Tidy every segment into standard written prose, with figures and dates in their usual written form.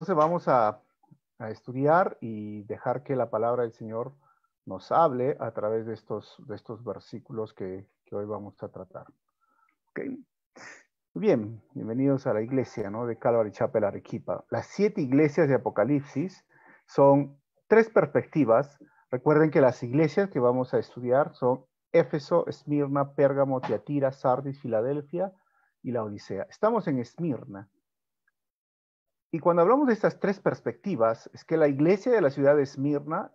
Entonces vamos a estudiar y dejar que la palabra del Señor nos hable a través de estos versículos que hoy vamos a tratar. Okay. Bien, bienvenidos a la iglesia, ¿no?, de Calvary Chapel Arequipa. Las 7 iglesias de Apocalipsis son 3 perspectivas. Recuerden que las iglesias que vamos a estudiar son Éfeso, Esmirna, Pérgamo, Tiatira, Sardis, Filadelfia y la Odisea. Estamos en Esmirna. Y cuando hablamos de estas 3 perspectivas, es que la iglesia de la ciudad de Esmirna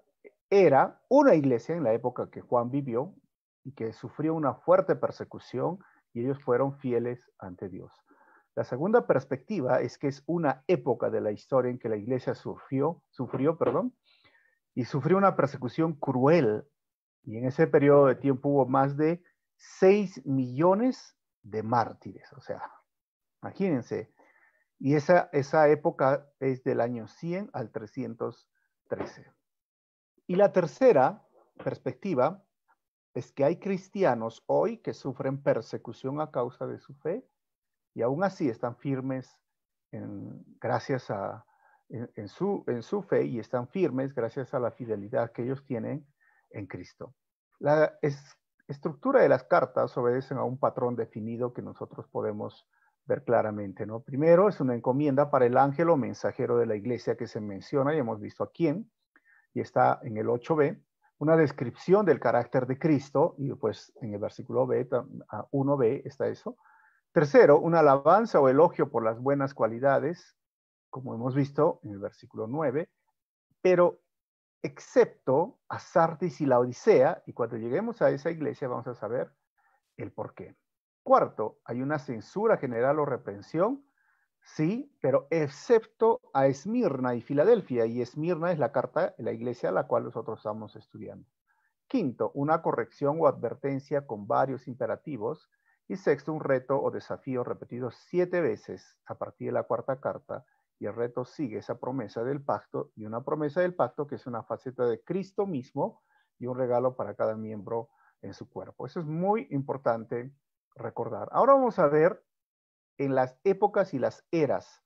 era una iglesia en la época que Juan vivió y que sufrió una fuerte persecución y ellos fueron fieles ante Dios. La segunda perspectiva es que es una época de la historia en que la iglesia sufrió, y sufrió una persecución cruel. Y en ese periodo de tiempo hubo más de 6 millones de mártires. O sea, imagínense. Y esa época es del año 100 al 313. Y la tercera perspectiva es que hay cristianos hoy que sufren persecución a causa de su fe y aún así están firmes gracias a su fe, y están firmes gracias a la fidelidad que ellos tienen en Cristo. La estructura de las cartas obedecen a un patrón definido que nosotros podemos ver claramente, ¿no? Primero es una encomienda para el ángel o mensajero de la iglesia que se menciona, y hemos visto a quién, y está en el 8b, una descripción del carácter de Cristo, y pues en el versículo 1b está eso. Tercero, una alabanza o elogio por las buenas cualidades, como hemos visto en el versículo 9, pero excepto a Sardis y la Odisea, y cuando lleguemos a esa iglesia vamos a saber el por qué. Cuarto, hay una censura general o reprensión, sí, pero excepto a Esmirna y Filadelfia, y Esmirna es la carta de la iglesia a la cual nosotros estamos estudiando. Quinto, una corrección o advertencia con varios imperativos. Y sexto, un reto o desafío repetido 7 veces a partir de la cuarta carta, y el reto sigue esa promesa del pacto, y una promesa del pacto que es una faceta de Cristo mismo y un regalo para cada miembro en su cuerpo. Eso es muy importante recordar. Ahora vamos a ver en las épocas y las eras.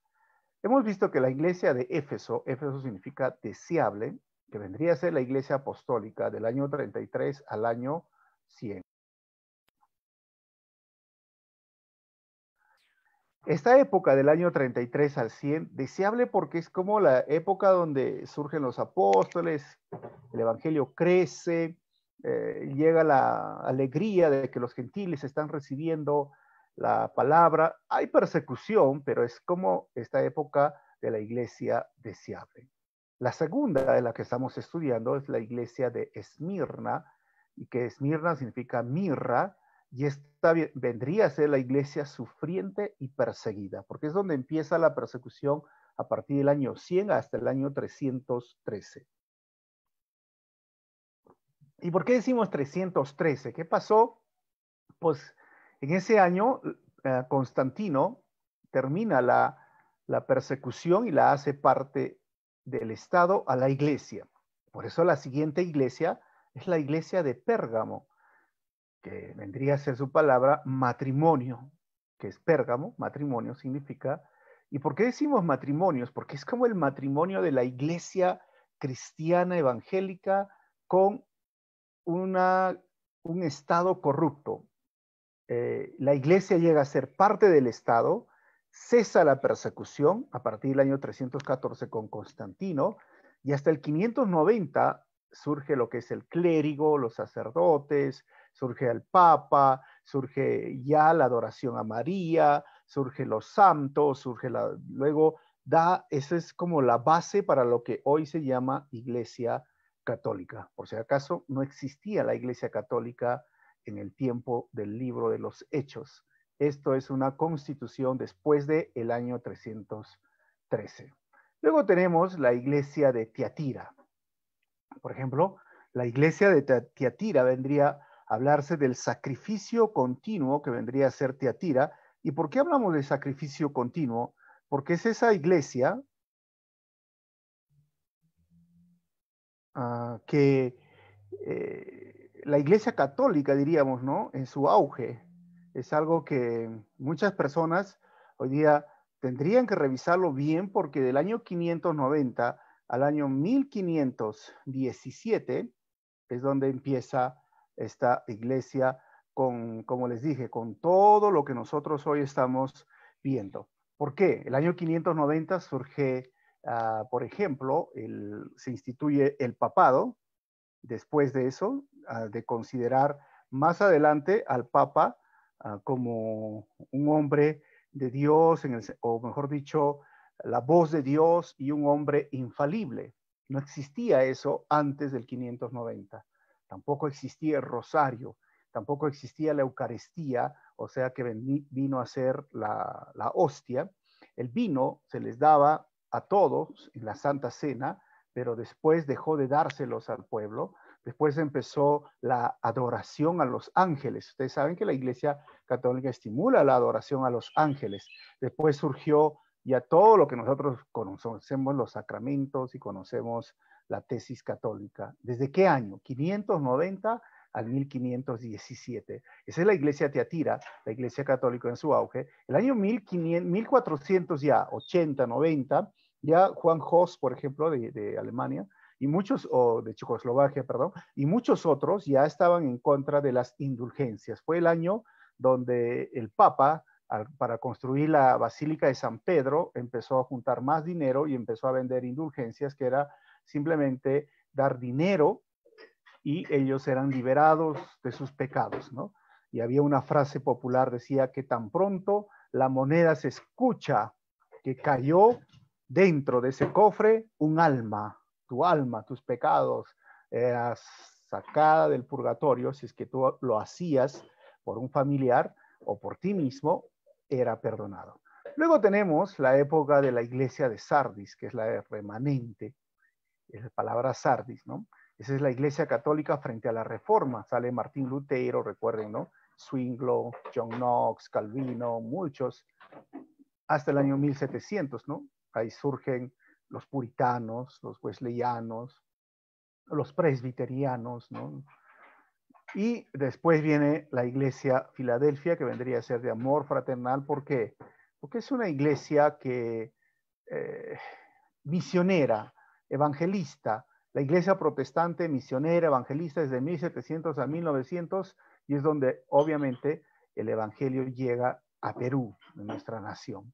Hemos visto que la iglesia de Éfeso significa deseable, que vendría a ser la iglesia apostólica del año 33 al año 100. Esta época del año 33 al 100, deseable porque es como la época donde surgen los apóstoles, el evangelio crece, llega la alegría de que los gentiles están recibiendo la palabra. Hay persecución, pero es como esta época de la iglesia deseable. La segunda de la que estamos estudiando es la iglesia de Esmirna, y que Esmirna significa mirra, y esta vendría a ser la iglesia sufriente y perseguida, porque es donde empieza la persecución a partir del año 100 hasta el año 313. ¿Y por qué decimos 313? ¿Qué pasó? Pues en ese año Constantino termina la persecución y la hace parte del Estado a la iglesia. Por eso la siguiente iglesia es la iglesia de Pérgamo, que vendría a ser su palabra matrimonio, que es Pérgamo. Matrimonio significa. ¿Y por qué decimos matrimonios? Porque es como el matrimonio de la iglesia cristiana evangélica con un Estado corrupto. La iglesia llega a ser parte del Estado, cesa la persecución a partir del año 314 con Constantino, y hasta el 590 surge lo que es el clérigo, los sacerdotes, surge el papa, surge ya la adoración a María, surge los santos, luego esa es como la base para lo que hoy se llama Iglesia Católica. Por si acaso, no existía la Iglesia Católica en el tiempo del libro de los Hechos. Esto es una constitución después del año 313. Luego tenemos la iglesia de Tiatira. Por ejemplo, la iglesia de Tiatira vendría a hablarse del sacrificio continuo que vendría a ser Tiatira. ¿Y por qué hablamos de sacrificio continuo? Porque es esa iglesia que la iglesia católica, diríamos, ¿no?, en su auge. Es algo que muchas personas hoy día tendrían que revisarlo bien porque del año 590 al año 1517 es donde empieza esta iglesia con, como les dije, con todo lo que nosotros hoy estamos viendo. ¿Por qué? El año 590 surge, por ejemplo, se instituye el papado. Después de eso, de considerar más adelante al Papa como un hombre de Dios, o mejor dicho, la voz de Dios y un hombre infalible. No existía eso antes del 590. Tampoco existía el rosario, tampoco existía la Eucaristía, o sea que vino a ser la hostia. El vino se les daba a todos en la Santa Cena, pero después dejó de dárselos al pueblo. Después empezó la adoración a los ángeles. Ustedes saben que la Iglesia Católica estimula la adoración a los ángeles. Después surgió ya todo lo que nosotros conocemos, los sacramentos y conocemos la tesis católica. ¿Desde qué año? 590 al 1517. Esa es la Iglesia Teatira, la Iglesia Católica en su auge. El año 1480, 90, ya Juan Hus, por ejemplo, de Alemania, y muchos, o de Checoslovaquia, perdón, y muchos otros ya estaban en contra de las indulgencias. Fue el año donde el Papa, para construir la Basílica de San Pedro, empezó a juntar más dinero y empezó a vender indulgencias, que era simplemente dar dinero y ellos eran liberados de sus pecados, ¿no? Y había una frase popular, decía que tan pronto la moneda se escucha que cayó dentro de ese cofre un alma, tu alma, tus pecados, eras sacada del purgatorio, si es que tú lo hacías por un familiar o por ti mismo, era perdonado. Luego tenemos la época de la iglesia de Sardis, que es la remanente, es la palabra Sardis, ¿no? Esa es la iglesia católica frente a la reforma. Sale Martín Lutero, recuerden, ¿no? Zwinglio, John Knox, Calvino, muchos, hasta el año 1700, ¿no? Ahí surgen los puritanos, los wesleyanos, los presbiterianos, ¿no? Y después viene la iglesia Filadelfia, que vendría a ser de amor fraternal. ¿Por qué? Porque es una iglesia que misionera, evangelista. La iglesia protestante misionera, evangelista desde 1700 a 1900, y es donde obviamente el evangelio llega a Perú, en nuestra nación.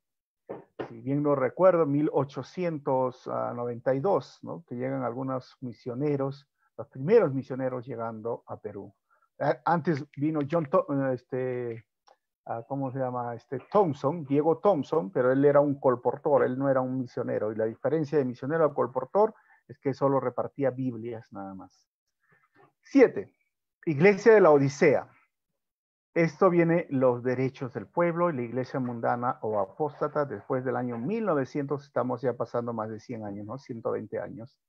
Si bien no recuerdo, 1892, ¿no? Que llegan algunos misioneros, los primeros misioneros llegando a Perú. Antes vino ¿cómo se llama? Thompson, Diego Thompson, pero él era un colportor, él no era un misionero. Y la diferencia de misionero a colportor es que solo repartía Biblias nada más. 7. Iglesia de la Odisea. Esto viene los derechos del pueblo y la iglesia mundana o apóstata después del año 1900, estamos ya pasando más de 100 años, ¿no? 120 años,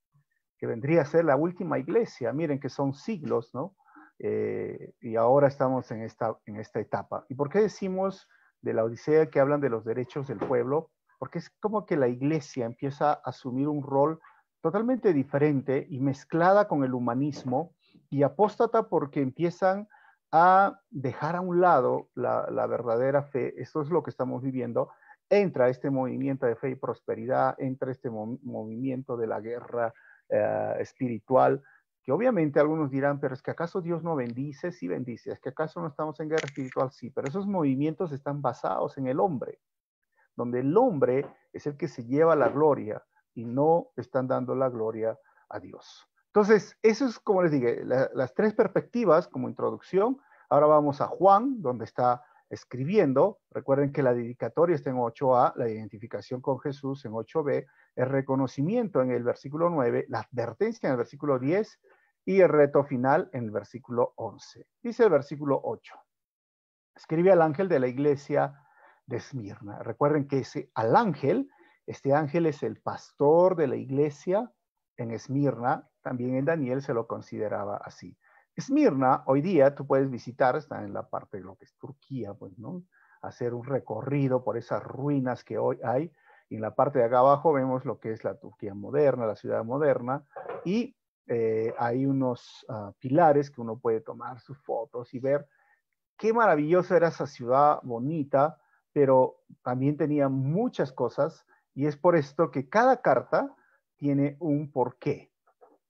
que vendría a ser la última iglesia. Miren que son siglos, ¿no? Y ahora estamos en esta etapa. ¿Y por qué decimos de la Odisea que hablan de los derechos del pueblo? Porque es como que la iglesia empieza a asumir un rol totalmente diferente y mezclada con el humanismo, y apóstata porque empiezan a dejar a un lado la verdadera fe. Esto es lo que estamos viviendo. Entra este movimiento de fe y prosperidad, entra este movimiento de la guerra espiritual, que obviamente algunos dirán, pero es que acaso Dios no bendice. Sí bendice. Es que acaso no estamos en guerra espiritual. Sí, pero esos movimientos están basados en el hombre, donde el hombre es el que se lleva la gloria y no están dando la gloria a Dios. Entonces, eso es, como les dije, las tres perspectivas como introducción. Ahora vamos a Juan, donde está escribiendo. Recuerden que la dedicatoria está en 8a, la identificación con Jesús en 8b, el reconocimiento en el versículo 9, la advertencia en el versículo 10 y el reto final en el versículo 11. Dice el versículo 8. Escribe al ángel de la iglesia de Esmirna. Recuerden que al ángel, este ángel es el pastor de la iglesia en Esmirna. También en Daniel se lo consideraba así. Esmirna, hoy día tú puedes visitar, está en la parte de lo que es Turquía, pues, ¿no? Hacer un recorrido por esas ruinas que hoy hay. Y en la parte de acá abajo vemos lo que es la Turquía moderna, la ciudad moderna, y hay unos pilares que uno puede tomar sus fotos y ver qué maravillosa era esa ciudad bonita, pero también tenía muchas cosas y es por esto que cada carta tiene un porqué.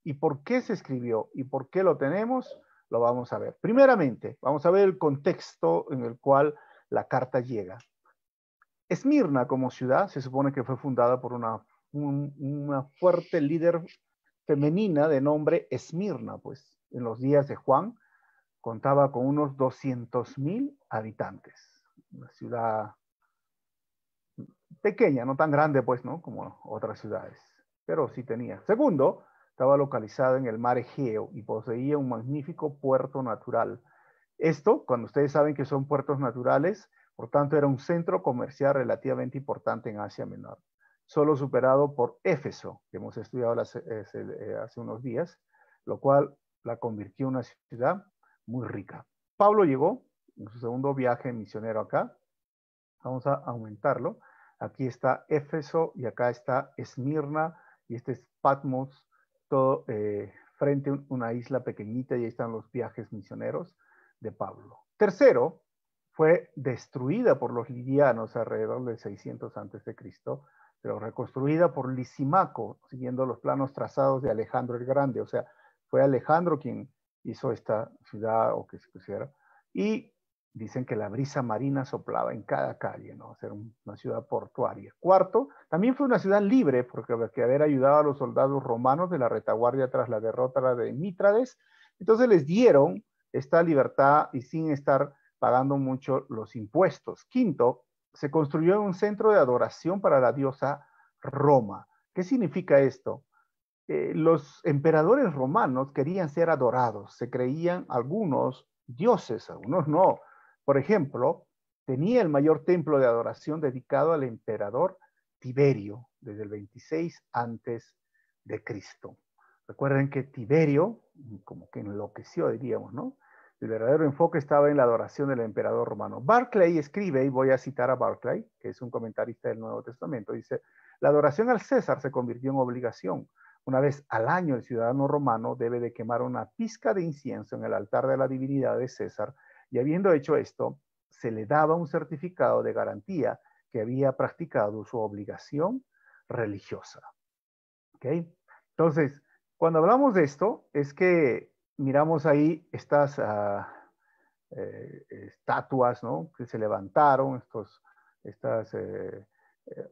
¿Y por qué se escribió? ¿Y por qué lo tenemos? Lo vamos a ver. Primeramente, vamos a ver el contexto en el cual la carta llega. Esmirna como ciudad se supone que fue fundada por una fuerte líder femenina de nombre Esmirna, pues en los días de Juan contaba con unos 200,000 habitantes. Una ciudad pequeña, no tan grande pues, ¿no? Como otras ciudades, pero sí tenía. Segundo, estaba localizada en el mar Egeo y poseía un magnífico puerto natural. Esto, cuando ustedes saben que son puertos naturales, por tanto era un centro comercial relativamente importante en Asia Menor, solo superado por Éfeso, que hemos estudiado hace unos días, lo cual la convirtió en una ciudad muy rica. Pablo llegó en su segundo viaje misionero acá. Vamos a aumentarlo. Aquí está Éfeso y acá está Esmirna y este es Patmos, todo frente a una isla pequeñita y ahí están los viajes misioneros de Pablo. Tercero, fue destruida por los lidianos alrededor del 600 a.C., pero reconstruida por Lisimaco, siguiendo los planos trazados de Alejandro el Grande. O sea, fue Alejandro quien hizo esta ciudad o que se pusiera. Y dicen que la brisa marina soplaba en cada calle, ¿no? O sea, una ciudad portuaria. Cuarto, también fue una ciudad libre porque haber ayudado a los soldados romanos de la retaguardia tras la derrota de Mítrades. Entonces les dieron esta libertad y sin estar pagando mucho los impuestos. Quinto, se construyó un centro de adoración para la diosa Roma. ¿Qué significa esto? Los emperadores romanos querían ser adorados, se creían algunos dioses, algunos no. Por ejemplo, tenía el mayor templo de adoración dedicado al emperador Tiberio, desde el 26 antes de Cristo. Recuerden que Tiberio, como que enloqueció, diríamos, ¿no? El verdadero enfoque estaba en la adoración del emperador romano. Barclay escribe, y voy a citar a Barclay, que es un comentarista del Nuevo Testamento, dice, la adoración al César se convirtió en obligación. Una vez al año el ciudadano romano debe de quemar una pizca de incienso en el altar de la divinidad de César y habiendo hecho esto, se le daba un certificado de garantía que había practicado su obligación religiosa. ¿Okay? Entonces, cuando hablamos de esto, es que miramos ahí estas estatuas, ¿no? Que se levantaron, estas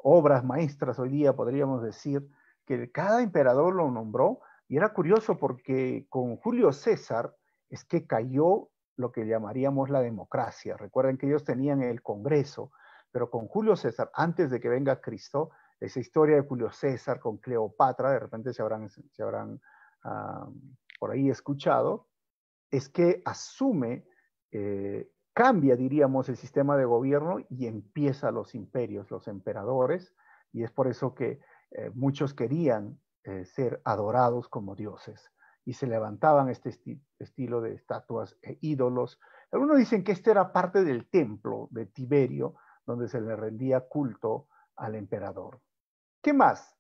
obras maestras hoy día, podríamos decir, que cada emperador lo nombró, y era curioso porque con Julio César es que cayó lo que llamaríamos la democracia. Recuerden que ellos tenían el Congreso, pero con Julio César, antes de que venga Cristo, esa historia de Julio César con Cleopatra, de repente se habrán por ahí escuchado, es que asume, cambia, diríamos, el sistema de gobierno y empieza los imperios, los emperadores, y es por eso que muchos querían ser adorados como dioses y se levantaban este estilo de estatuas e ídolos. Algunos dicen que este era parte del templo de Tiberio, donde se le rendía culto al emperador. ¿Qué más?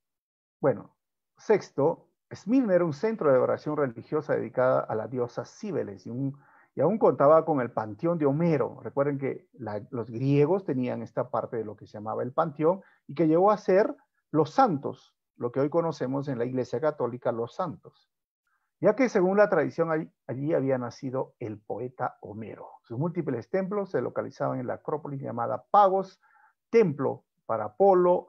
Bueno, sexto, Esmirna era un centro de adoración religiosa dedicada a la diosa Cíbeles y aún contaba con el panteón de Homero. Recuerden que los griegos tenían esta parte de lo que se llamaba el panteón y que llegó a ser los santos, lo que hoy conocemos en la Iglesia Católica, los santos. Ya que según la tradición allí había nacido el poeta Homero. Sus múltiples templos se localizaban en la Acrópolis llamada Pagos, templo para Apolo,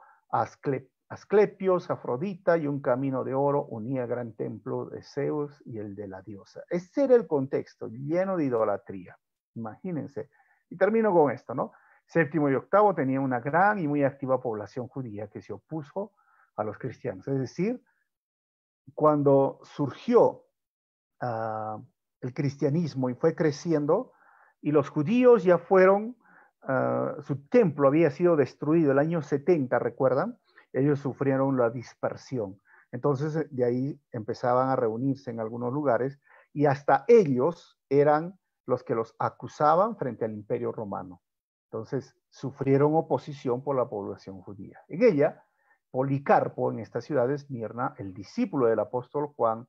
Asclepios, Afrodita y un camino de oro unía el gran templo de Zeus y el de la diosa. Ese era el contexto, lleno de idolatría. Imagínense. Y termino con esto, ¿no? Séptimo y octavo tenían una gran y muy activa población judía que se opuso a los cristianos. Es decir, cuando surgió el cristianismo y fue creciendo, y los judíos ya fueron, su templo había sido destruido el año 70, ¿recuerdan? Ellos sufrieron la dispersión. Entonces, de ahí empezaban a reunirse en algunos lugares y hasta ellos eran los que los acusaban frente al imperio romano. Entonces, sufrieron oposición por la población judía. En ella, Policarpo, en esta ciudad de Esmirna, el discípulo del apóstol Juan,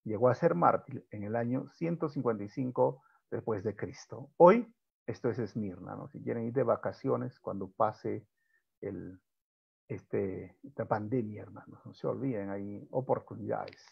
llegó a ser mártir en el año 155 después de Cristo. Hoy Esto es Esmirna, ¿no? Si quieren ir de vacaciones cuando pase esta pandemia, hermanos, no se olviden, hay oportunidades.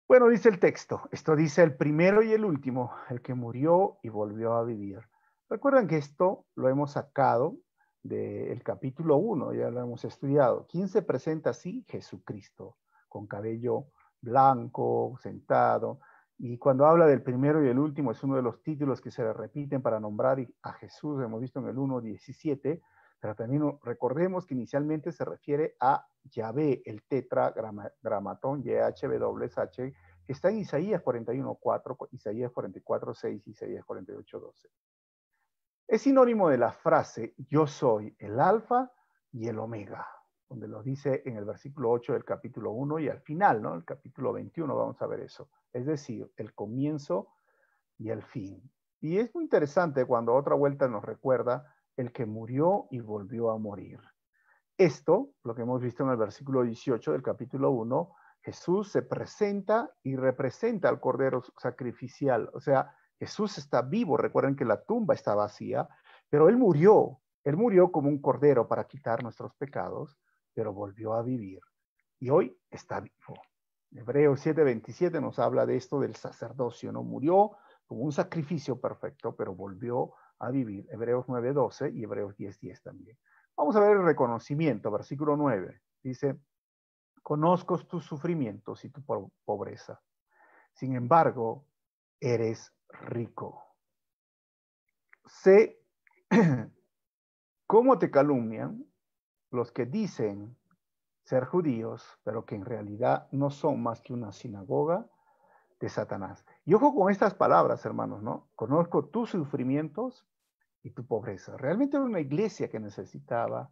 Bueno, dice el texto, esto dice el primero y el último, el que murió y volvió a vivir. Recuerden que esto lo hemos sacado del capítulo 1, ya lo hemos estudiado. ¿Quién se presenta así? Jesucristo, con cabello blanco, sentado. Y cuando habla del primero y el último, es uno de los títulos que se le repiten para nombrar a Jesús, hemos visto en el 1:17, pero también recordemos que inicialmente se refiere a Yahvé, el tetragramatón, YHWH, que está en Isaías 41:4, Isaías 44:6, Isaías 48:12. Es sinónimo de la frase yo soy el alfa y el omega, donde lo dice en el versículo 8 del capítulo 1 y al final, ¿no? El capítulo 21 vamos a ver eso. Es decir, el comienzo y el fin. Y es muy interesante cuando otra vuelta nos recuerda el que murió y volvió a morir. Esto, lo que hemos visto en el versículo 18 del capítulo 1, Jesús se presenta y representa al Cordero sacrificial. O sea, Jesús está vivo. Recuerden que la tumba está vacía, pero Él murió. Él murió como un cordero para quitar nuestros pecados, pero volvió a vivir. Y hoy está vivo. Hebreos 7:27 nos habla de esto del sacerdocio, ¿no? Murió como un sacrificio perfecto, pero volvió a vivir. Hebreos 9:12 y Hebreos 10:10 también. Vamos a ver el reconocimiento, versículo 9. Dice, conozco tus sufrimientos y tu pobreza. Sin embargo, eres rico. Sé cómo te calumnian los que dicen ser judíos, pero que en realidad no son más que una sinagoga de Satanás. Y ojo con estas palabras, hermanos, ¿no? Conozco tus sufrimientos y tu pobreza. Realmente era una iglesia que necesitaba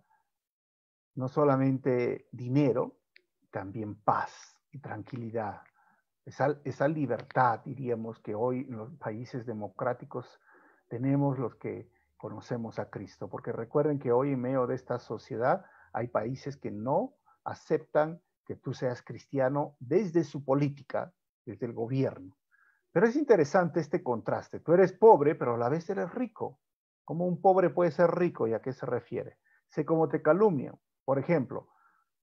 no solamente dinero, también paz y tranquilidad. Esa libertad, diríamos, que hoy en los países democráticos tenemos los que conocemos a Cristo. Porque recuerden que hoy en medio de esta sociedad hay países que no aceptan que tú seas cristiano desde su política, desde el gobierno. Pero es interesante este contraste. Tú eres pobre, pero a la vez eres rico. ¿Cómo un pobre puede ser rico y a qué se refiere? Sé cómo te calumnian. Por ejemplo,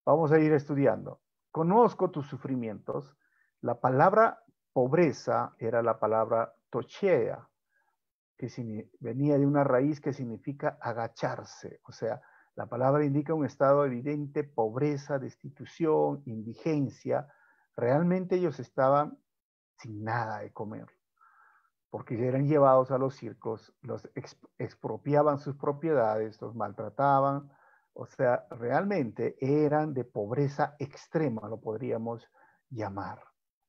vamos a ir estudiando. Conozco tus sufrimientos. La palabra pobreza era la palabra tochea, que venía de una raíz que significa agacharse. O sea, la palabra indica un estado de evidente pobreza, destitución, indigencia. Realmente ellos estaban sin nada de comer, porque eran llevados a los circos, los expropiaban sus propiedades, los maltrataban. O sea, realmente eran de pobreza extrema, lo podríamos llamar.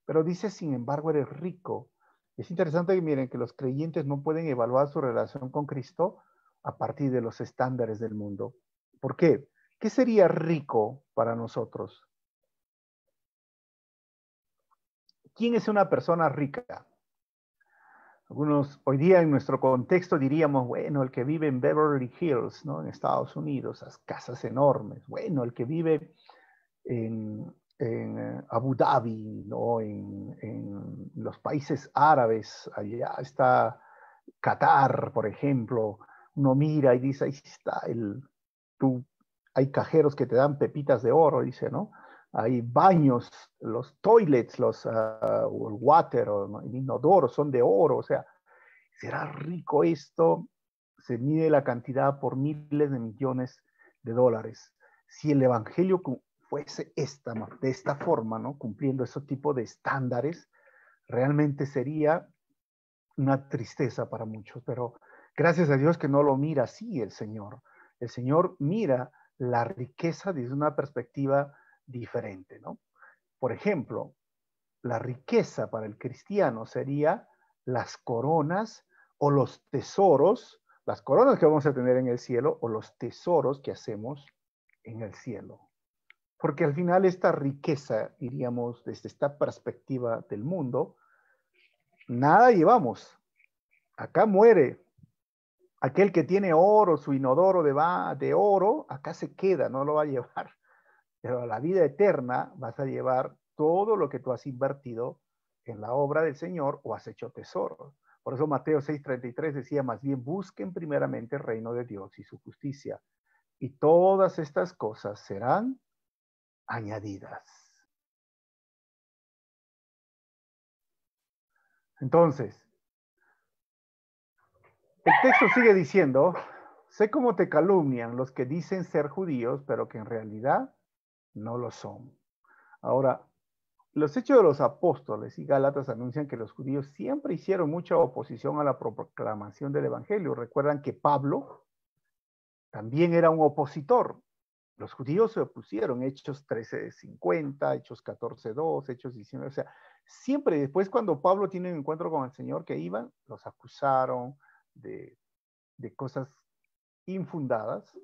Pero dice, sin embargo, eres rico. Es interesante que miren que los creyentes no pueden evaluar su relación con Cristo a partir de los estándares del mundo. ¿Por qué? ¿Qué sería rico para nosotros? ¿Quién es una persona rica? Algunos hoy día en nuestro contexto diríamos, bueno, el que vive en Beverly Hills, ¿no? En Estados Unidos, las casas enormes. Bueno, el que vive en Abu Dhabi, ¿no? En los países árabes, allá está Qatar, por ejemplo. Uno mira y dice, ahí está hay cajeros que te dan pepitas de oro, dice, ¿no? Hay baños, los toilets, el water, el inodoro son de oro, o sea, ¿será rico esto? Se mide la cantidad por miles de millones de dólares. Si el evangelio fuese de esta forma, ¿no? Cumpliendo ese tipo de estándares, realmente sería una tristeza para muchos, pero gracias a Dios que no lo mira así el Señor. El Señor mira la riqueza desde una perspectiva diferente, ¿no? Por ejemplo, la riqueza para el cristiano sería las coronas o los tesoros, las coronas que vamos a tener en el cielo o los tesoros que hacemos en el cielo. Porque al final esta riqueza, diríamos, desde esta perspectiva del mundo, nada llevamos. Acá muere. Aquel que tiene oro, su inodoro de oro, acá se queda, no lo va a llevar. Pero a la vida eterna vas a llevar todo lo que tú has invertido en la obra del Señor o has hecho tesoros. Por eso Mateo 6:33 decía, más bien busquen primeramente el reino de Dios y su justicia, y todas estas cosas serán añadidas. Entonces, el texto sigue diciendo, sé cómo te calumnian los que dicen ser judíos, pero que en realidad no lo son. Ahora, los Hechos de los Apóstoles y Gálatas anuncian que los judíos siempre hicieron mucha oposición a la proclamación del Evangelio. Recuerdan que Pablo también era un opositor. Los judíos se opusieron, Hechos 13:50, Hechos 14:2, Hechos 19. O sea, siempre después cuando Pablo tiene un encuentro con el Señor que iban, los acusaron de cosas infundadas.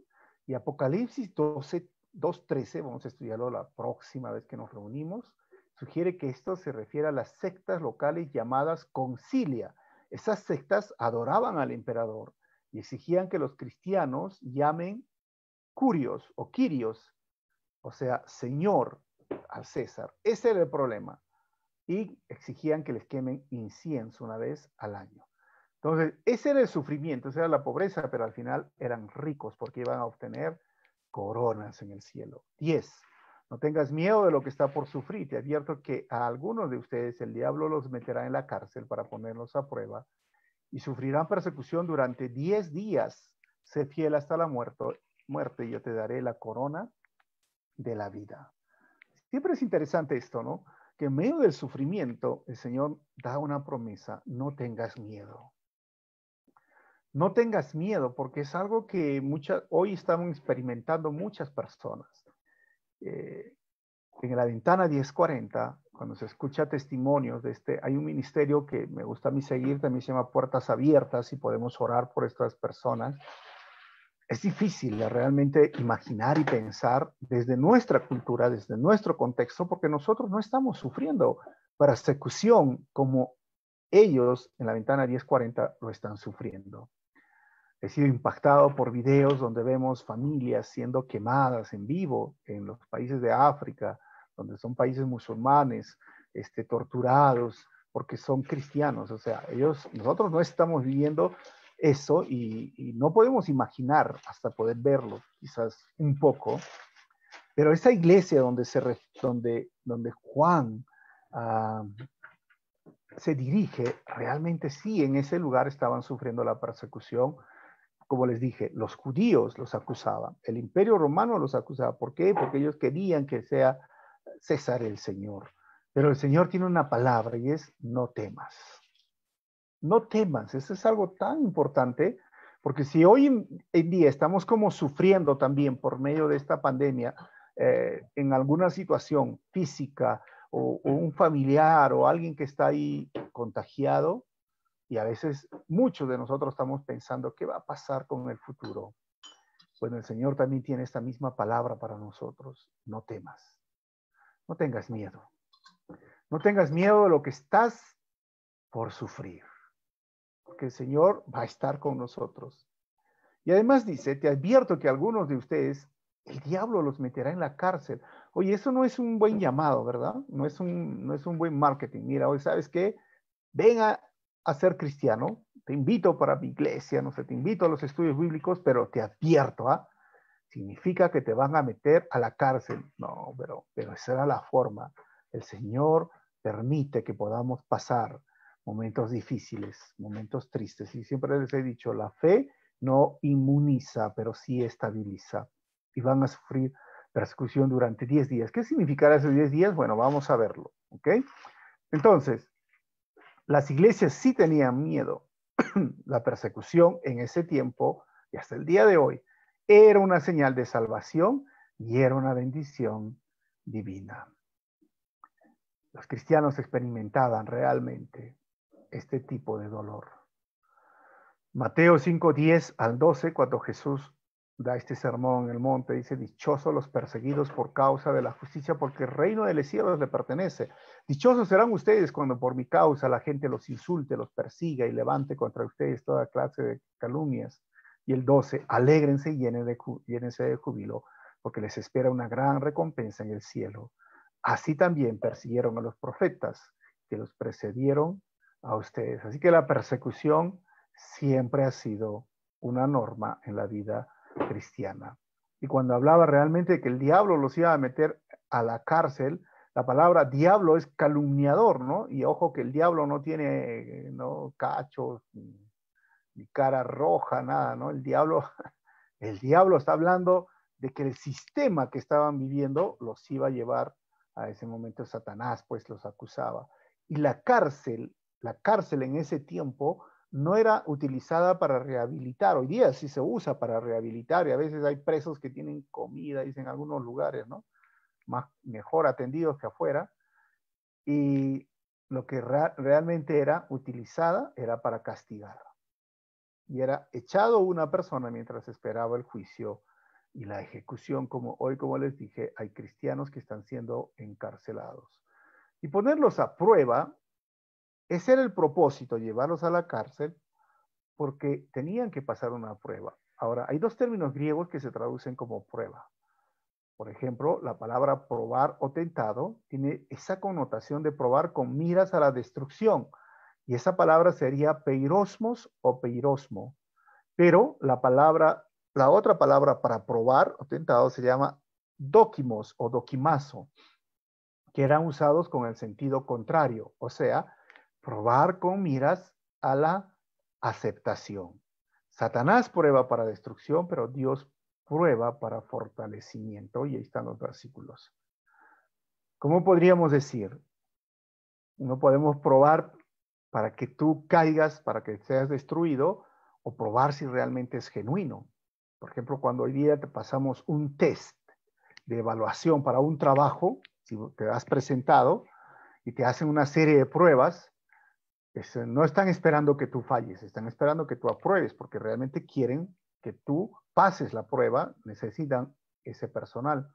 Y Apocalipsis 2:13, vamos a estudiarlo la próxima vez que nos reunimos, sugiere que esto se refiere a las sectas locales llamadas concilia. Esas sectas adoraban al emperador y exigían que los cristianos llamen curios o quirios, o sea, señor al César. Ese era el problema. Y exigían que les quemen incienso una vez al año. Entonces, ese era el sufrimiento, esa era la pobreza, pero al final eran ricos porque iban a obtener coronas en el cielo. 10. No tengas miedo de lo que está por sufrir. Te advierto que a algunos de ustedes el diablo los meterá en la cárcel para ponerlos a prueba y sufrirán persecución durante 10 días. Sé fiel hasta la muerte y yo te daré la corona de la vida. Siempre es interesante esto, ¿no? Que en medio del sufrimiento el Señor da una promesa, no tengas miedo. No tengas miedo porque es algo que hoy estamos experimentando muchas personas. En la ventana 1040, cuando se escucha testimonios de hay un ministerio que me gusta a mí seguir, también se llama Puertas Abiertas y podemos orar por estas personas. Es difícil realmente imaginar y pensar desde nuestra cultura, desde nuestro contexto, porque nosotros no estamos sufriendo persecución como ellos en la ventana 1040 lo están sufriendo. He sido impactado por videos donde vemos familias siendo quemadas en vivo en los países de África, donde son países musulmanes, torturados porque son cristianos. O sea, nosotros no estamos viviendo eso y no podemos imaginar hasta poder verlo, quizás un poco. Pero esa iglesia donde Juan se dirige, realmente sí, en ese lugar estaban sufriendo la persecución. Como les dije, los judíos los acusaban, el imperio romano los acusaba. ¿Por qué? Porque ellos querían que sea César el Señor. Pero el Señor tiene una palabra y es no temas. No temas, eso es algo tan importante, porque si hoy en día estamos como sufriendo también por medio de esta pandemia, en alguna situación física o un familiar o alguien que está ahí contagiado, y a veces muchos de nosotros estamos pensando, ¿qué va a pasar con el futuro? Bueno, el Señor también tiene esta misma palabra para nosotros. No temas. No tengas miedo. No tengas miedo de lo que estás por sufrir. Porque el Señor va a estar con nosotros. Y además dice, te advierto que algunos de ustedes, el diablo los meterá en la cárcel. Oye, eso no es un buen llamado, ¿verdad? No es un buen marketing. Mira, hoy sabes qué, ven a ser cristiano, te invito para mi iglesia, no sé, te invito a los estudios bíblicos, pero te advierto, significa que te van a meter a la cárcel. No, pero esa era la forma. El Señor permite que podamos pasar momentos difíciles, momentos tristes. Y siempre les he dicho, la fe no inmuniza, pero sí estabiliza. Y van a sufrir persecución durante 10 días. ¿Qué significará esos 10 días? Bueno, vamos a verlo, ¿ok? Entonces, las iglesias sí tenían miedo. La persecución en ese tiempo y hasta el día de hoy era una señal de salvación y era una bendición divina. Los cristianos experimentaban realmente este tipo de dolor. Mateo 5:10 al 12, cuando Jesús da este sermón en el monte, dice, dichosos los perseguidos por causa de la justicia, porque el reino de los cielos le pertenece. Dichosos serán ustedes cuando por mi causa la gente los insulte, los persiga y levante contra ustedes toda clase de calumnias. Y el 12, alégrense y llénense de júbilo, porque les espera una gran recompensa en el cielo. Así también persiguieron a los profetas que los precedieron a ustedes. Así que la persecución siempre ha sido una norma en la vida cristiana. Y cuando hablaba realmente de que el diablo los iba a meter a la cárcel, la palabra diablo es calumniador, ¿no? Y ojo que el diablo no tiene, ¿no?, cachos, ni cara roja, nada, ¿no? El diablo está hablando de que el sistema que estaban viviendo los iba a llevar a ese momento. Satanás, pues, los acusaba. Y la cárcel en ese tiempo no era utilizada para rehabilitar. Hoy día sí se usa para rehabilitar, y a veces hay presos que tienen comida, dicen, en algunos lugares, ¿no?, mejor atendidos que afuera. Y lo que realmente era utilizada era para castigar. Y era echado una persona mientras esperaba el juicio y la ejecución, como hoy, como les dije, hay cristianos que están siendo encarcelados. Y ponerlos a prueba, ese era el propósito, llevarlos a la cárcel, porque tenían que pasar una prueba. Ahora, hay dos términos griegos que se traducen como prueba. Por ejemplo, la palabra probar o tentado tiene esa connotación de probar con miras a la destrucción. Y esa palabra sería peirosmos o peirosmo. Pero la otra palabra para probar o tentado se llama dóquimos o doquimazo, que eran usados con el sentido contrario, o sea, probar con miras a la aceptación. Satanás prueba para destrucción, pero Dios prueba para fortalecimiento, y ahí están los versículos. ¿Cómo podríamos decir? No podemos probar para que tú caigas, para que seas destruido, o probar si realmente es genuino. Por ejemplo, cuando hoy día te pasamos un test de evaluación para un trabajo, si te has presentado y te hacen una serie de pruebas, no están esperando que tú falles, están esperando que tú apruebes, porque realmente quieren que tú pases la prueba, necesitan ese personal.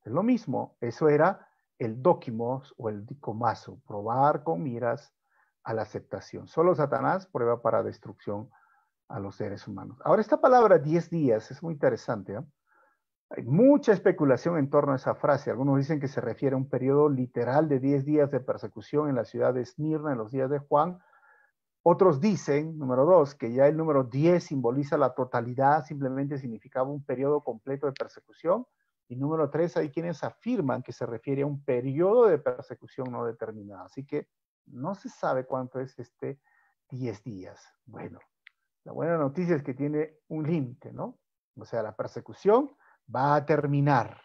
Es lo mismo, eso era el dóquimos o el dicomazo, probar con miras a la aceptación. Solo Satanás prueba para destrucción a los seres humanos. Ahora, esta palabra 10 días es muy interesante, ¿eh? Hay mucha especulación en torno a esa frase. Algunos dicen que se refiere a un periodo literal de 10 días de persecución en la ciudad de Esmirna en los días de Juan. Otros dicen, número 2, que ya el número 10 simboliza la totalidad, simplemente significaba un periodo completo de persecución. Y número 3, hay quienes afirman que se refiere a un periodo de persecución no determinado. Así que no se sabe cuánto es 10 días. Bueno, la buena noticia es que tiene un límite, ¿no? O sea, la persecución va a terminar.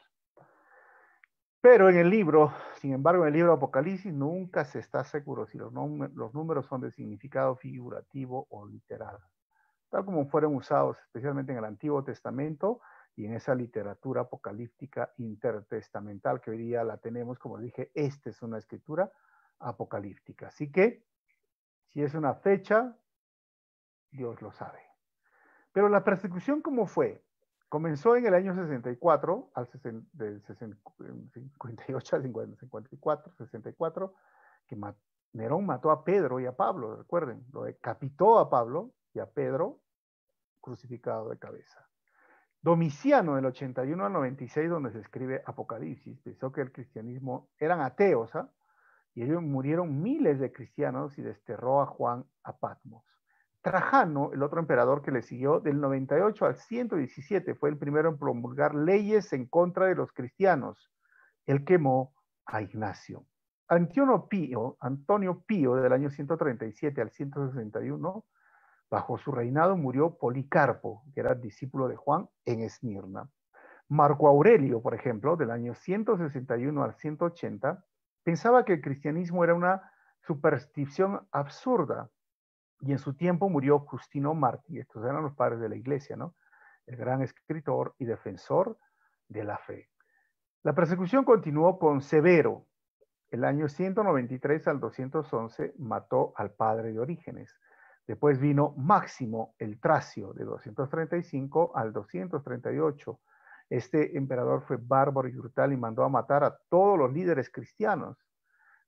Pero en el libro, sin embargo, en el libro Apocalipsis nunca se está seguro si los números son de significado figurativo o literal, tal como fueron usados especialmente en el Antiguo Testamento y en esa literatura apocalíptica intertestamental que hoy día la tenemos. Como dije, esta es una escritura apocalíptica. Así que, si es una fecha, Dios lo sabe. Pero la persecución, ¿cómo fue? Comenzó en el año 64, del 58 al 54, 64, que Nerón mató a Pedro y a Pablo, recuerden, lo decapitó a Pablo y a Pedro crucificado de cabeza. Domiciano, del 81 al 96, donde se escribe Apocalipsis, pensó que el cristianismo eran ateos, ¿eh? Y ellos murieron miles de cristianos y desterró a Juan a Patmos. Trajano, el otro emperador que le siguió, del 98 al 117, fue el primero en promulgar leyes en contra de los cristianos. Él quemó a Ignacio. Antonio Pío, del año 137 al 161, bajo su reinado murió Policarpo, que era discípulo de Juan, en Esmirna. Marco Aurelio, por ejemplo, del año 161 al 180, pensaba que el cristianismo era una superstición absurda, y en su tiempo murió Justino Martí. Estos eran los padres de la iglesia, ¿no? El gran escritor y defensor de la fe. La persecución continuó con Severo. El año 193 al 211 mató al padre de Orígenes. Después vino Máximo el Tracio, de 235 al 238. Este emperador fue bárbaro y brutal y mandó a matar a todos los líderes cristianos.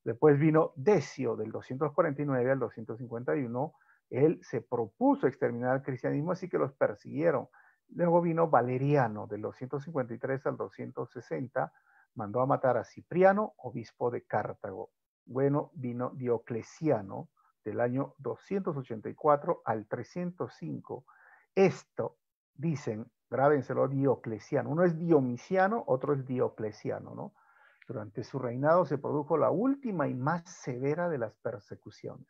Después vino Decio, del 249 al 251. Él se propuso exterminar el cristianismo, así que los persiguieron. Luego vino Valeriano, del 253 al 260. Mandó a matar a Cipriano, obispo de Cartago. Bueno, vino Diocleciano, del año 284 al 305. Esto, dicen, grábenselo, Diocleciano. Uno es Dionisiano, otro es Diocleciano, ¿no? Durante su reinado se produjo la última y más severa de las persecuciones.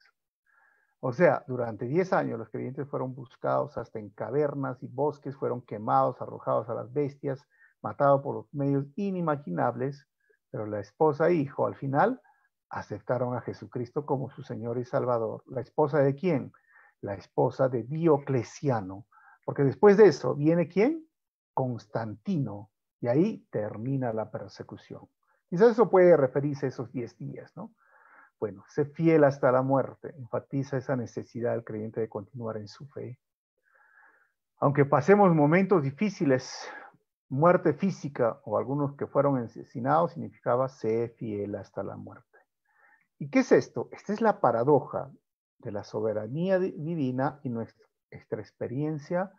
O sea, durante 10 años los creyentes fueron buscados hasta en cavernas y bosques, fueron quemados, arrojados a las bestias, matados por los medios inimaginables, pero la esposa e hijo al final aceptaron a Jesucristo como su Señor y Salvador. ¿La esposa de quién? La esposa de Diocleciano. Porque después de eso, ¿viene quién? Constantino. Y ahí termina la persecución. Quizás eso puede referirse a esos 10 días, ¿no? Bueno, sé fiel hasta la muerte. Enfatiza esa necesidad del creyente de continuar en su fe. Aunque pasemos momentos difíciles, muerte física o algunos que fueron asesinados, significaba sé fiel hasta la muerte. ¿Y qué es esto? Esta es la paradoja de la soberanía divina y nuestra experiencia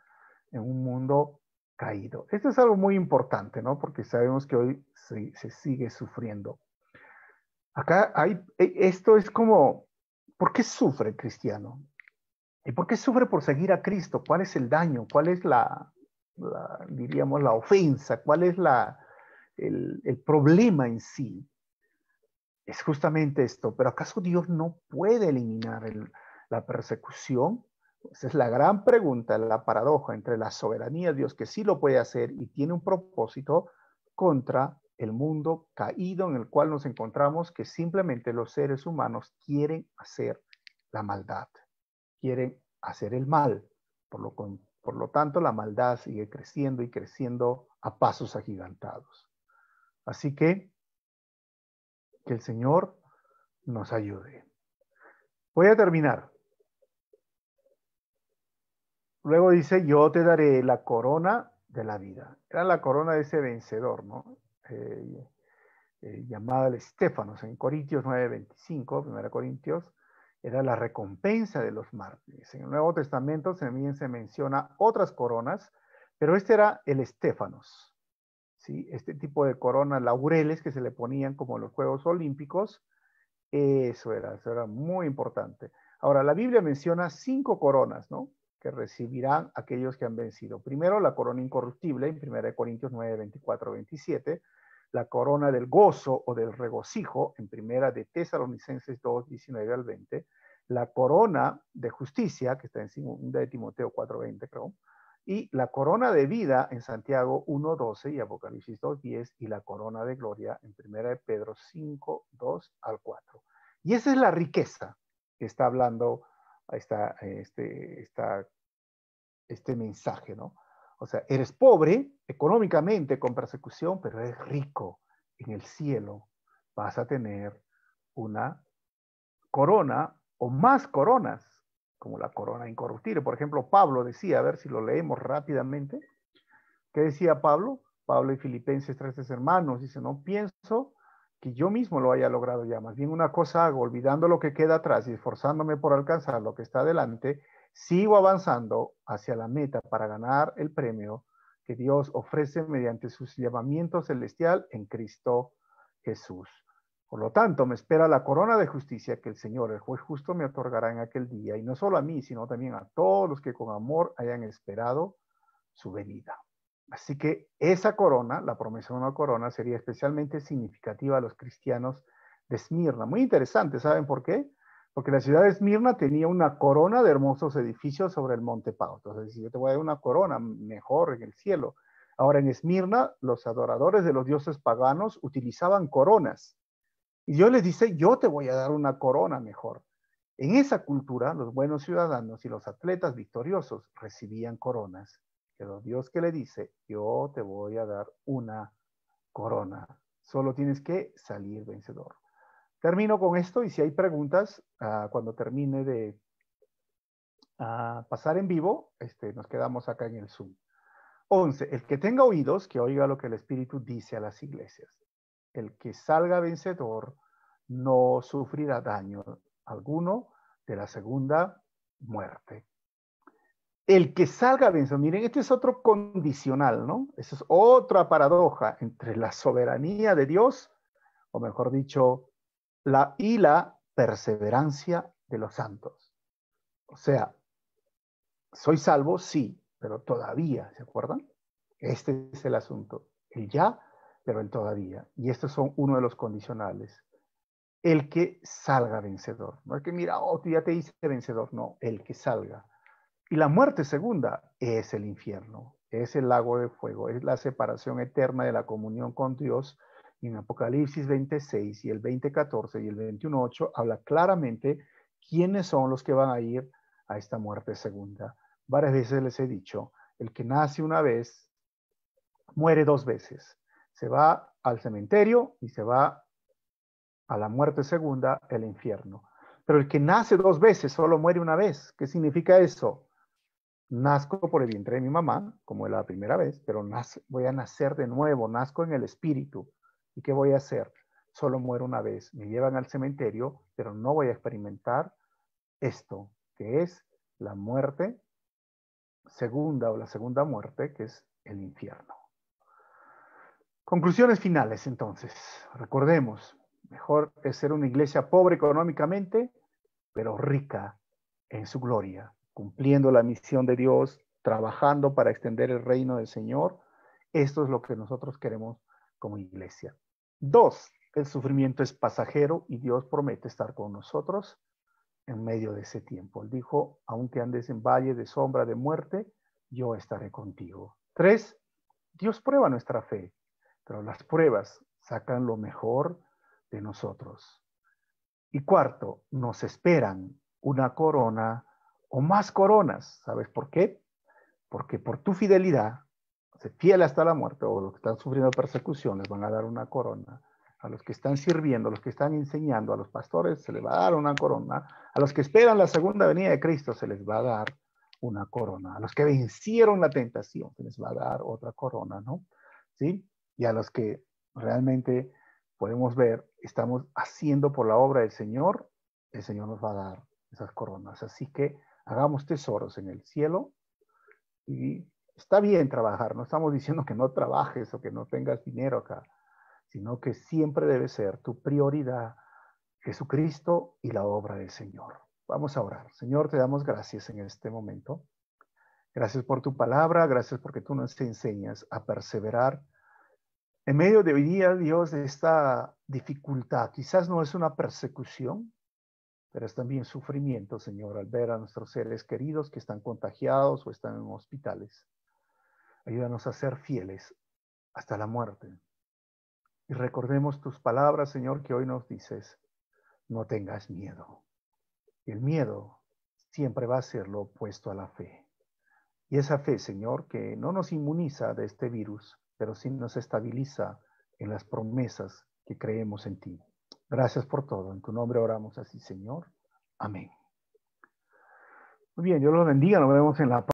en un mundo caído. Esto es algo muy importante, ¿no? Porque sabemos que hoy se sigue sufriendo. Acá esto es como, ¿por qué sufre el cristiano? ¿Y por qué sufre por seguir a Cristo? ¿Cuál es el daño? ¿Cuál es diríamos, la ofensa? ¿Cuál es el problema en sí? Es justamente esto. ¿Pero acaso Dios no puede eliminar la persecución? Esa es la gran pregunta, la paradoja entre la soberanía de Dios, que sí lo puede hacer y tiene un propósito, contra el mundo caído en el cual nos encontramos, que simplemente los seres humanos quieren hacer la maldad, quieren hacer el mal. Por lo tanto, la maldad sigue creciendo y creciendo a pasos agigantados. Así que el Señor nos ayude. Voy a terminar. Luego dice, yo te daré la corona de la vida. Era la corona de ese vencedor, ¿no? Llamada el Estéfanos, en Corintios 9:25, 1 Corintios, era la recompensa de los mártires. En el Nuevo Testamento también se menciona otras coronas, pero este era el Estéfanos, ¿sí? Este tipo de coronas, laureles que se le ponían como en los Juegos Olímpicos, eso era muy importante. Ahora, la Biblia menciona 5 coronas, ¿no?, que recibirán aquellos que han vencido. Primero, la corona incorruptible, en 1 Corintios 9, 24, 27. La corona del gozo o del regocijo, en 1 de Tesalonicenses 2, 19 al 20. La corona de justicia, que está en 2 de Timoteo 4, 20, creo. Y la corona de vida en Santiago 1, 12 y Apocalipsis 2, 10. Y la corona de gloria en 1 de Pedro 5, 2 al 4. Y esa es la riqueza que está hablando este mensaje, ¿no? O sea, eres pobre económicamente con persecución, pero eres rico en el cielo. Vas a tener una corona o más coronas, como la corona incorruptible. Por ejemplo, Pablo decía, a ver si lo leemos rápidamente. ¿Qué decía Pablo? Pablo y Filipenses 3, hermanos, dice, no pienso que yo mismo lo haya logrado ya. Más bien una cosa hago, olvidando lo que queda atrás y esforzándome por alcanzar lo que está delante, sigo avanzando hacia la meta para ganar el premio que Dios ofrece mediante su llamamiento celestial en Cristo Jesús. Por lo tanto, me espera la corona de justicia que el Señor, el juez justo, me otorgará en aquel día, y no solo a mí, sino también a todos los que con amor hayan esperado su venida. Así que esa corona, la promesa de una corona, sería especialmente significativa a los cristianos de Esmirna. Muy interesante, ¿saben por qué? Porque la ciudad de Esmirna tenía una corona de hermosos edificios sobre el monte Pau. Entonces, si yo te voy a dar una corona mejor en el cielo. Ahora, en Esmirna, los adoradores de los dioses paganos utilizaban coronas. Y Dios les dice, yo te voy a dar una corona mejor. En esa cultura, los buenos ciudadanos y los atletas victoriosos recibían coronas. Pero Dios que le dice, yo te voy a dar una corona. Solo tienes que salir vencedor. Termino con esto y si hay preguntas, cuando termine de pasar en vivo, nos quedamos acá en el Zoom. 11. El que tenga oídos, que oiga lo que el Espíritu dice a las iglesias. El que salga vencedor no sufrirá daño alguno de la segunda muerte. El que salga vencedor, miren, este es otro condicional, ¿no? Esa es otra paradoja entre la soberanía de Dios, o mejor dicho, la perseverancia de los santos. O sea, soy salvo, sí, pero todavía, ¿se acuerdan? Este es el asunto. El ya, pero el todavía. Y estos son uno de los condicionales. El que salga vencedor. No es que mira, oh, tú ya te hice vencedor. No, el que salga. Y la muerte segunda es el infierno. Es el lago de fuego. Es la separación eterna de la comunión con Dios. Y en Apocalipsis 26 y el 20:14 y el 21:8 habla claramente quiénes son los que van a ir a esta muerte segunda. Varias veces les he dicho, el que nace una vez muere dos veces. Se va al cementerio y se va a la muerte segunda, el infierno. Pero el que nace dos veces solo muere una vez. ¿Qué significa eso? Nazco por el vientre de mi mamá, como la primera vez, pero voy a nacer de nuevo, nazco en el espíritu. ¿Y qué voy a hacer? Solo muero una vez. Me llevan al cementerio, pero no voy a experimentar esto, que es la muerte segunda o la segunda muerte, que es el infierno. Conclusiones finales, entonces. Recordemos, mejor es ser una iglesia pobre económicamente, pero rica en su gloria, cumpliendo la misión de Dios, trabajando para extender el reino del Señor. Esto es lo que nosotros queremos como iglesia. 2, el sufrimiento es pasajero y Dios promete estar con nosotros en medio de ese tiempo. Él dijo, aunque andes en valle de sombra de muerte, yo estaré contigo. 3, Dios prueba nuestra fe, pero las pruebas sacan lo mejor de nosotros. Y 4, nos esperan una corona o más coronas. ¿Sabes por qué? Porque por tu fidelidad, fiel hasta la muerte, o los que están sufriendo persecuciones van a dar una corona. A los que están sirviendo, a los que están enseñando, a los pastores se les va a dar una corona. A los que esperan la segunda venida de Cristo se les va a dar una corona. A los que vencieron la tentación se les va a dar otra corona, ¿no? ¿Sí? Y a los que realmente podemos ver, estamos haciendo por la obra del Señor, el Señor nos va a dar esas coronas. Así que hagamos tesoros en el cielo y está bien trabajar, no estamos diciendo que no trabajes o que no tengas dinero acá, sino que siempre debe ser tu prioridad Jesucristo y la obra del Señor. Vamos a orar. Señor, te damos gracias en este momento. Gracias por tu palabra, gracias porque tú nos enseñas a perseverar en medio de hoy día, Dios, de esta dificultad. Quizás no es una persecución, pero es también sufrimiento, Señor, al ver a nuestros seres queridos que están contagiados o están en hospitales. Ayúdanos a ser fieles hasta la muerte. Y recordemos tus palabras, Señor, que hoy nos dices, no tengas miedo. Y el miedo siempre va a ser lo opuesto a la fe. Y esa fe, Señor, que no nos inmuniza de este virus, pero sí nos estabiliza en las promesas que creemos en ti. Gracias por todo. En tu nombre oramos así, Señor. Amén. Muy bien, Dios los bendiga. Nos vemos en la